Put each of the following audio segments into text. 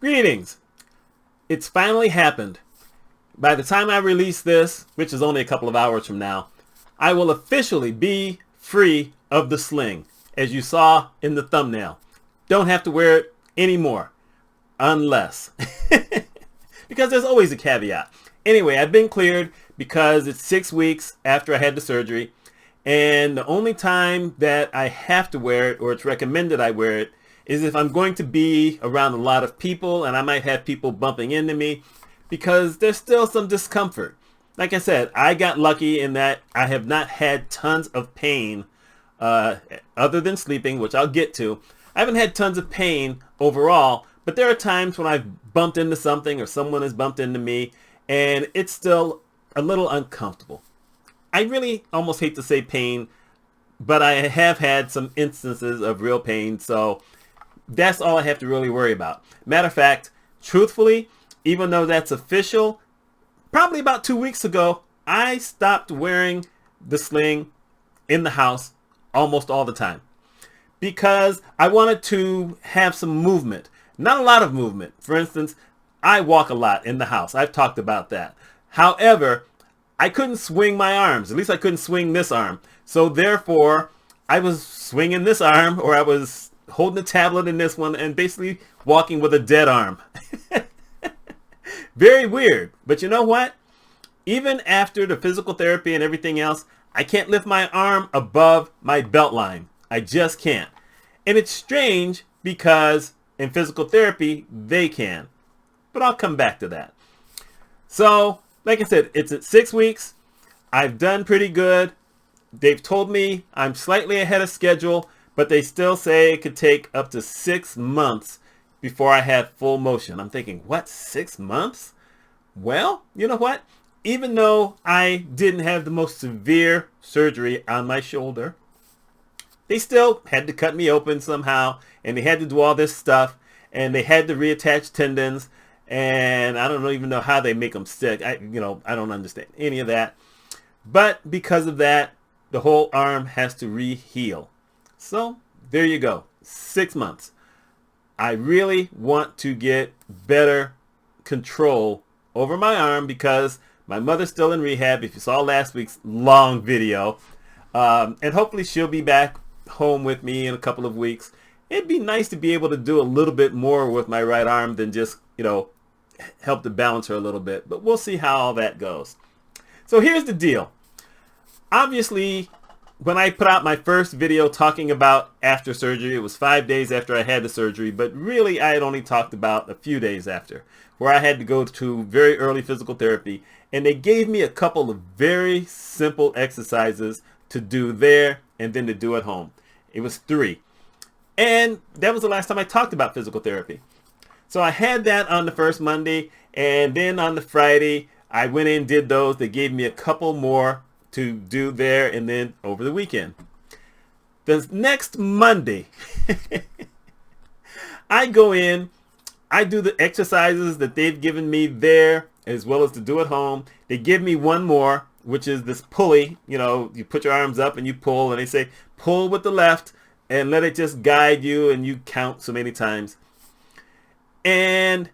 Greetings! It's finally happened. By the time I release this, which is only a couple of hours from now, I will officially be free of the sling, as you saw in the thumbnail. Don't have to wear it anymore. Unless. Because there's always a caveat. Anyway, I've been cleared because it's 6 weeks after I had the surgery. And the only time that I have to wear it, or it's recommended I wear it, is if I'm going to be around a lot of people and I might have people bumping into me, because there's still some discomfort. Like I said, I got lucky in that I have not had tons of pain other than sleeping, which I'll get to. I haven't had tons of pain overall, but there are times when I've bumped into something or someone has bumped into me and it's still a little uncomfortable. I really almost hate to say pain, but I have had some instances of real pain, so that's all I have to really worry about. Matter of fact, truthfully, even though that's official, probably about 2 weeks ago, I stopped wearing the sling in the house almost all the time because I wanted to have some movement. Not a lot of movement. For instance, I walk a lot in the house. I've talked about that. However, I couldn't swing my arms. At least I couldn't swing this arm. So therefore, I was swinging this arm, or I was holding a tablet in this one and basically walking with a dead arm. Very weird. But you know what? Even after the physical therapy and everything else, I can't lift my arm above my belt line. I just can't. And it's strange because in physical therapy, they can. But I'll come back to that. So, like I said, it's at 6 weeks. I've done pretty good. They've told me I'm slightly ahead of schedule, but they still say it could take up to 6 months before I have full motion. I'm thinking, what, 6 months? Well, you know what? Even though I didn't have the most severe surgery on my shoulder, they still had to cut me open somehow, and they had to do all this stuff, and they had to reattach tendons, and I don't even know how they make them stick. I don't understand any of that. But because of that, the whole arm has to re-heal. So there you go, 6 months. I really want to get better control over my arm because my mother's still in rehab, if you saw last week's long video. And hopefully she'll be back home with me in a couple of weeks. It'd be nice to be able to do a little bit more with my right arm than just, help to balance her a little bit. But we'll see how all that goes. So here's the deal. Obviously, when I put out my first video talking about after surgery, it was 5 days after I had the surgery, but really I had only talked about a few days after, where I had to go to very early physical therapy, and they gave me a couple of very simple exercises to do there and then to do at home. It was 3. And that was the last time I talked about physical therapy. So I had that on the first Monday, and then on the Friday, I went in and did those. They gave me a couple more to do there and then over the weekend. The next Monday, I go in, I do the exercises that they've given me there as well as to do at home. They give me one more, which is this pulley. You put your arms up and you pull, and they say pull with the left and let it just guide you, and you count so many times. And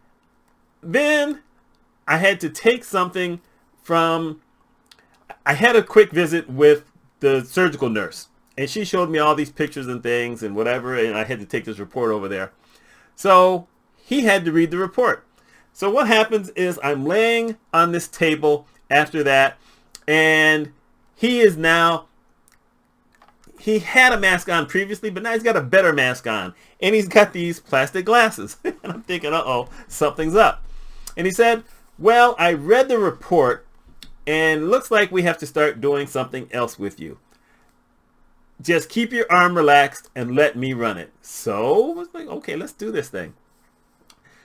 then I had to take something from, I had a quick visit with the surgical nurse, and she showed me all these pictures and things and whatever, and I had to take this report over there. So he had to read the report. So what happens is I'm laying on this table after that, and he had a mask on previously, but now he's got a better mask on, and he's got these plastic glasses. And I'm thinking, uh-oh, something's up. And he said, well, I read the report, and looks like we have to start doing something else with you. Just keep your arm relaxed and let me run it. So I was like, okay, let's do this thing.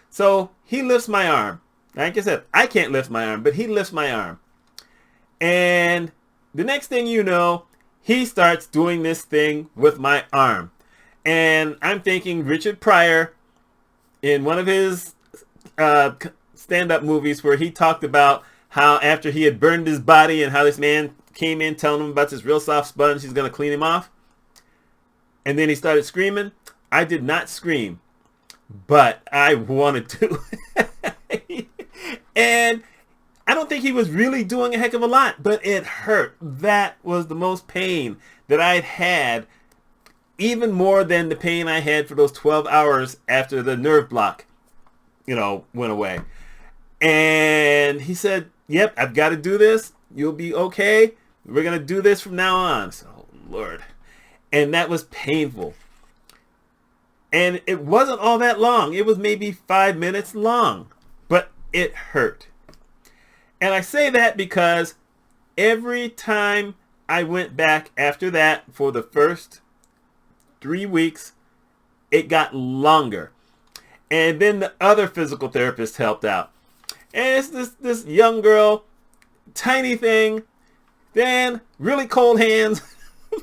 So he lifts my arm. Like I said, I can't lift my arm, but he lifts my arm. And the next thing you know, he starts doing this thing with my arm. And I'm thinking Richard Pryor in one of his stand-up movies where he talked about how after he had burned his body and how this man came in telling him about this real soft sponge, he's going to clean him off. And then he started screaming. I did not scream. but I wanted to. And I don't think he was really doing a heck of a lot, but it hurt. That was the most pain that I'd had, even more than the pain I had for those 12 hours after the nerve block, went away. And he said, yep, I've got to do this. You'll be okay. We're going to do this from now on. So, oh, Lord. And that was painful. And it wasn't all that long. It was maybe 5 minutes long, but it hurt. And I say that because every time I went back after that for the first 3 weeks, it got longer. And then the other physical therapist helped out. And it's this young girl, tiny thing, then really cold hands,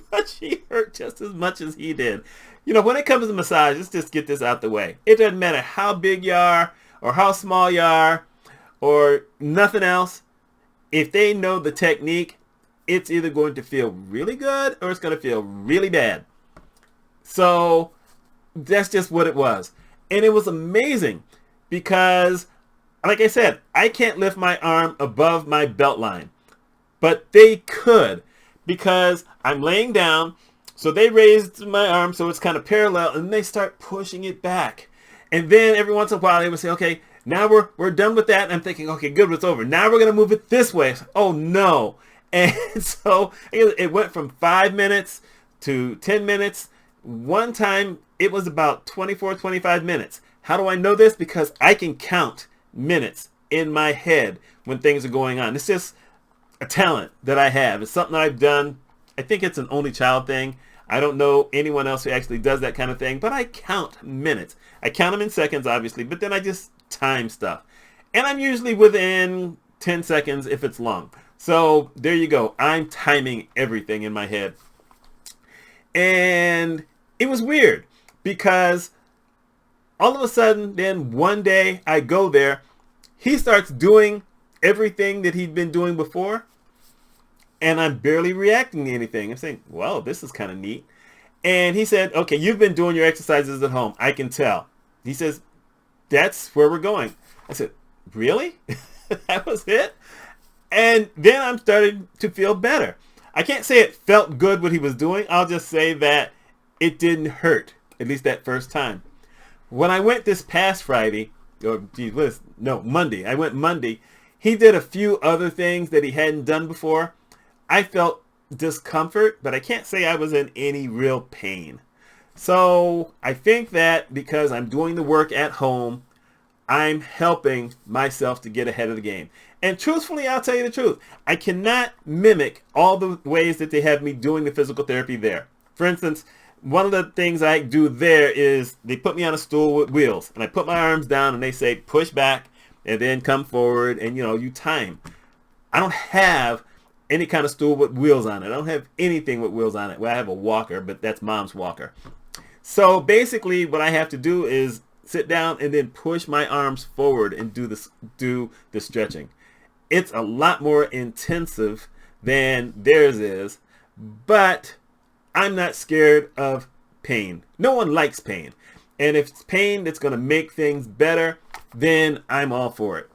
but she hurt just as much as he did. When it comes to massage, let's just get this out the way. It doesn't matter how big you are or how small you are or nothing else. If they know the technique, it's either going to feel really good or it's going to feel really bad. So that's just what it was. And it was amazing because, like I said, I can't lift my arm above my belt line. But they could, because I'm laying down. So they raised my arm so it's kind of parallel, and they start pushing it back. And then every once in a while they would say, okay, now we're done with that. And I'm thinking, okay, good, it's over. Now we're going to move it this way. Oh, no. And so it went from 5 minutes to 10 minutes. One time it was about 24, 25 minutes. How do I know this? Because I can count minutes in my head when things are going on. It's just a talent that I have. It's something I've done. I think it's an only child thing. I don't know anyone else who actually does that kind of thing, but I count minutes. I count them in seconds, obviously, but then I just time stuff. And I'm usually within 10 seconds if it's long. So there you go. I'm timing everything in my head. And it was weird because all of a sudden, then one day I go there, he starts doing everything that he'd been doing before, and I'm barely reacting to anything. I'm saying, well, this is kind of neat. And he said, okay, you've been doing your exercises at home. I can tell. He says, that's where we're going. I said, really? That was it? And then I'm starting to feel better. I can't say it felt good what he was doing. I'll just say that it didn't hurt, at least that first time. When I went this past Friday, Monday. I went Monday. He did a few other things that he hadn't done before. I felt discomfort, but I can't say I was in any real pain. So I think that because I'm doing the work at home, I'm helping myself to get ahead of the game. And truthfully, I'll tell you the truth. I cannot mimic all the ways that they have me doing the physical therapy there. For instance, one of the things I do there is they put me on a stool with wheels, and I put my arms down and they say push back and then come forward, and you time. I don't have any kind of stool with wheels on it. I don't have anything with wheels on it. Well, I have a walker, but that's mom's walker. So basically what I have to do is sit down and then push my arms forward and do the stretching. It's a lot more intensive than theirs is, but I'm not scared of pain. No one likes pain. And if it's pain that's going to make things better, then I'm all for it.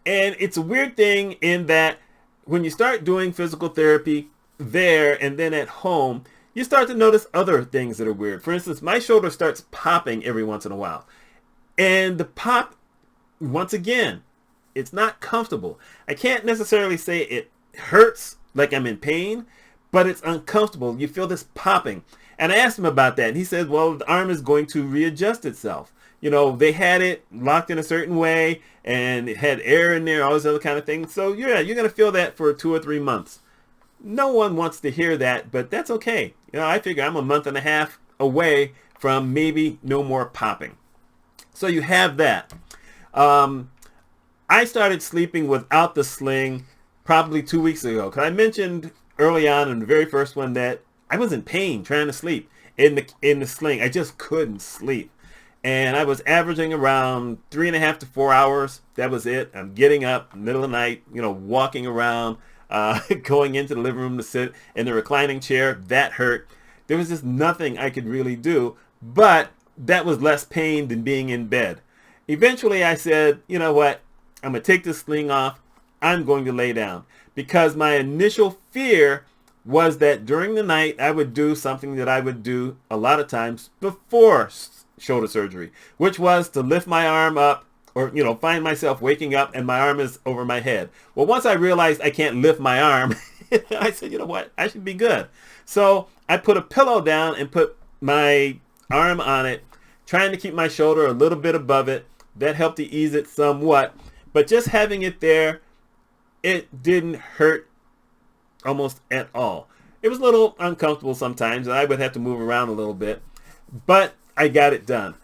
And it's a weird thing in that when you start doing physical therapy there and then at home, you start to notice other things that are weird. For instance, my shoulder starts popping every once in a while. And the pop, once again, it's not comfortable. I can't necessarily say it hurts like I'm in pain, but it's uncomfortable. You feel this popping. And I asked him about that. And he said, well, the arm is going to readjust itself. They had it locked in a certain way and it had air in there, all this other kind of thing. So yeah, you're going to feel that for 2 or 3 months. No one wants to hear that, but that's okay. I figure I'm a month and a half away from maybe no more popping. So you have that. I started sleeping without the sling probably 2 weeks ago. Because I mentioned early on in the very first one that I was in pain trying to sleep in the sling. I just couldn't sleep. And I was averaging around 3.5 to 4 hours. That was it. I'm getting up middle of the night, walking around, going into the living room to sit in the reclining chair. That hurt. There was just nothing I could really do. But that was less pain than being in bed. Eventually I said, you know what? I'm going to take this sling off. I'm going to lay down, because my initial fear was that during the night I would do something that I would do a lot of times before shoulder surgery, which was to lift my arm up, or, find myself waking up and my arm is over my head. Well, once I realized I can't lift my arm, I said, you know what? I should be good. So I put a pillow down and put my arm on it, trying to keep my shoulder a little bit above it. That helped to ease it somewhat. But just having it there, it didn't hurt almost at all. It was a little uncomfortable sometimes, and I would have to move around a little bit. But I got it done.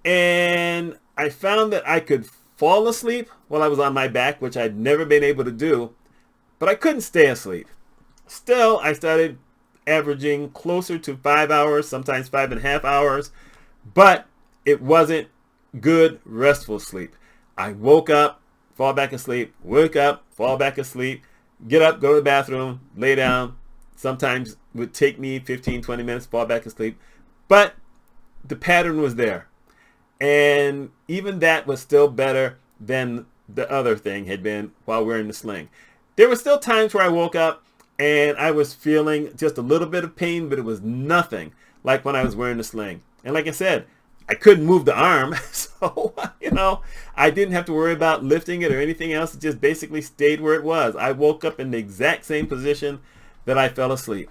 And I found that I could fall asleep while I was on my back, which I'd never been able to do, but I couldn't stay asleep. Still, I started averaging closer to 5 hours, sometimes 5.5 hours, but it wasn't good, restful sleep. I woke up, fall back asleep, wake up, fall back asleep, get up, go to the bathroom, lay down. Sometimes it would take me 15, 20 minutes, fall back asleep, but the pattern was there. And even that was still better than the other thing had been while wearing the sling. There were still times where I woke up and I was feeling just a little bit of pain, but it was nothing like when I was wearing the sling. And like I said, I couldn't move the arm, so, I didn't have to worry about lifting it or anything else. It just basically stayed where it was. I woke up in the exact same position that I fell asleep.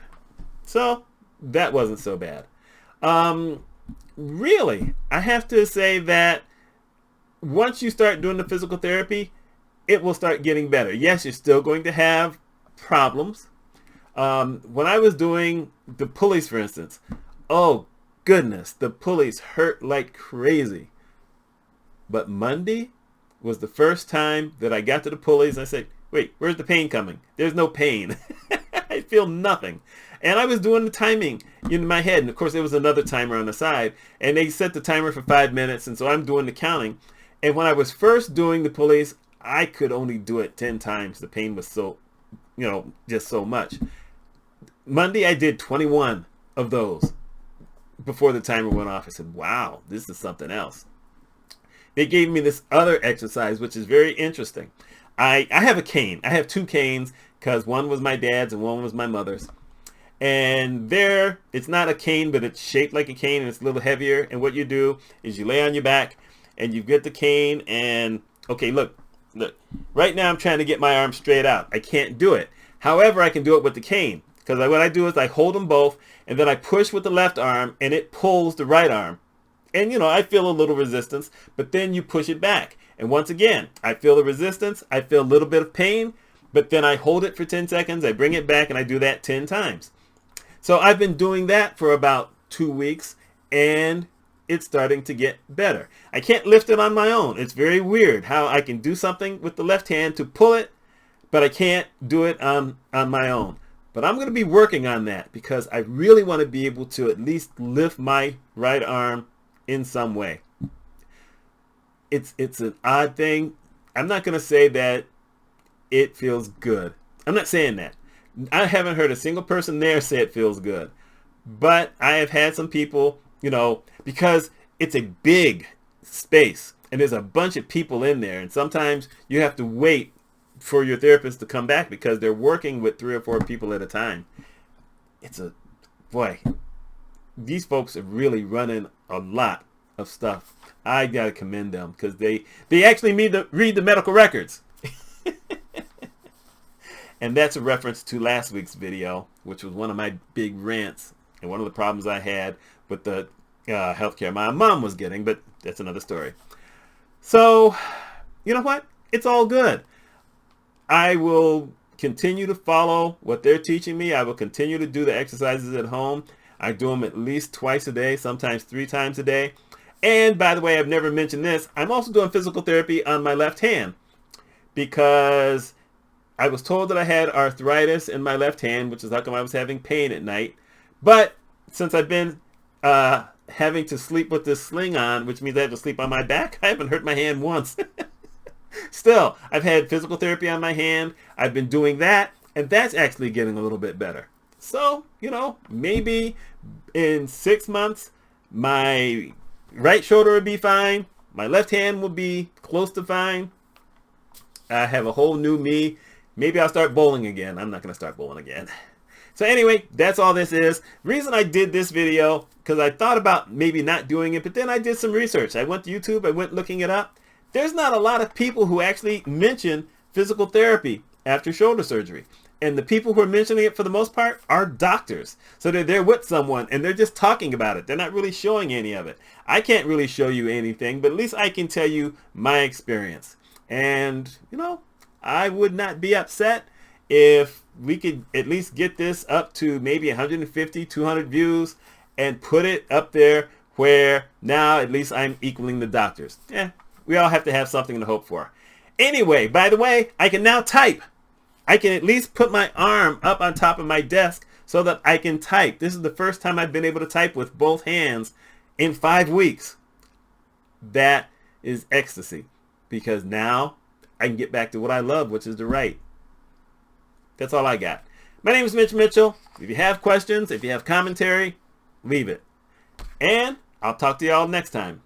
So that wasn't so bad. Really, I have to say that once you start doing the physical therapy, it will start getting better. Yes, you're still going to have problems. When I was doing the pulleys, for instance, oh goodness, the pulleys hurt like crazy. But Monday was the first time that I got to the pulleys and I said, wait, where's the pain coming? There's no pain. I feel nothing. And I was doing the timing in my head. And of course, there was another timer on the side. And they set the timer for 5 minutes. And so I'm doing the counting. And when I was first doing the pulleys, I could only do it 10 times. The pain was so, just so much. Monday, I did 21 of those before the timer went off. I said, wow, this is something else. They gave me this other exercise, which is very interesting. I have a cane. I have 2 canes because one was my dad's and one was my mother's. And there, it's not a cane, but it's shaped like a cane and it's a little heavier. And what you do is you lay on your back and you get the cane and, okay, look. Right now I'm trying to get my arm straight out. I can't do it. However, I can do it with the cane. Because what I do is I hold them both and then I push with the left arm and it pulls the right arm. And, I feel a little resistance, but then you push it back. And once again, I feel the resistance. I feel a little bit of pain, but then I hold it for 10 seconds. I bring it back and I do that 10 times. So I've been doing that for about 2 weeks and it's starting to get better. I can't lift it on my own. It's very weird how I can do something with the left hand to pull it, but I can't do it on my own. But I'm going to be working on that because I really want to be able to at least lift my right arm in some way. It's an odd thing. I'm not going to say that it feels good. I'm not saying that. I haven't heard a single person there say it feels good. But I have had some people, because it's a big space and there's a bunch of people in there. And sometimes you have to wait for your therapist to come back because they're working with 3 or 4 people at a time. These folks are really running a lot of stuff. I got to commend them because they actually read the medical records. And that's a reference to last week's video, which was one of my big rants and one of the problems I had with the healthcare my mom was getting, but that's another story. So, you know what? It's all good. I will continue to follow what they're teaching me. I will continue to do the exercises at home. I do them at least twice a day, sometimes 3 times a day. And by the way, I've never mentioned this. I'm also doing physical therapy on my left hand because I was told that I had arthritis in my left hand, which is how come I was having pain at night. But since I've been having to sleep with this sling on, which means I have to sleep on my back, I haven't hurt my hand once. Still, I've had physical therapy on my hand. I've been doing that, and that's actually getting a little bit better. So, maybe in 6 months, my right shoulder would be fine. My left hand will be close to fine. I have a whole new me. Maybe I'll start bowling again. I'm not going to start bowling again. So anyway, that's all this is. The reason I did this video, because I thought about maybe not doing it, but then I did some research. I went to YouTube, I went looking it up. There's not a lot of people who actually mention physical therapy after shoulder surgery. And the people who are mentioning it for the most part are doctors. So they're there with someone and they're just talking about it. They're not really showing any of it. I can't really show you anything, but at least I can tell you my experience. And, you know, I would not be upset if we could at least get this up to maybe 150, 200 views and put it up there where now at least I'm equaling the doctors. Yeah, we all have to have something to hope for. Anyway, by the way, I can now type. I can at least put my arm up on top of my desk so that I can type. This is the first time I've been able to type with both hands in 5 weeks. That is ecstasy, because now I can get back to what I love, which is to write. That's all I got. My name is Mitch Mitchell. If you have questions, if you have commentary, leave it. And I'll talk to y'all next time.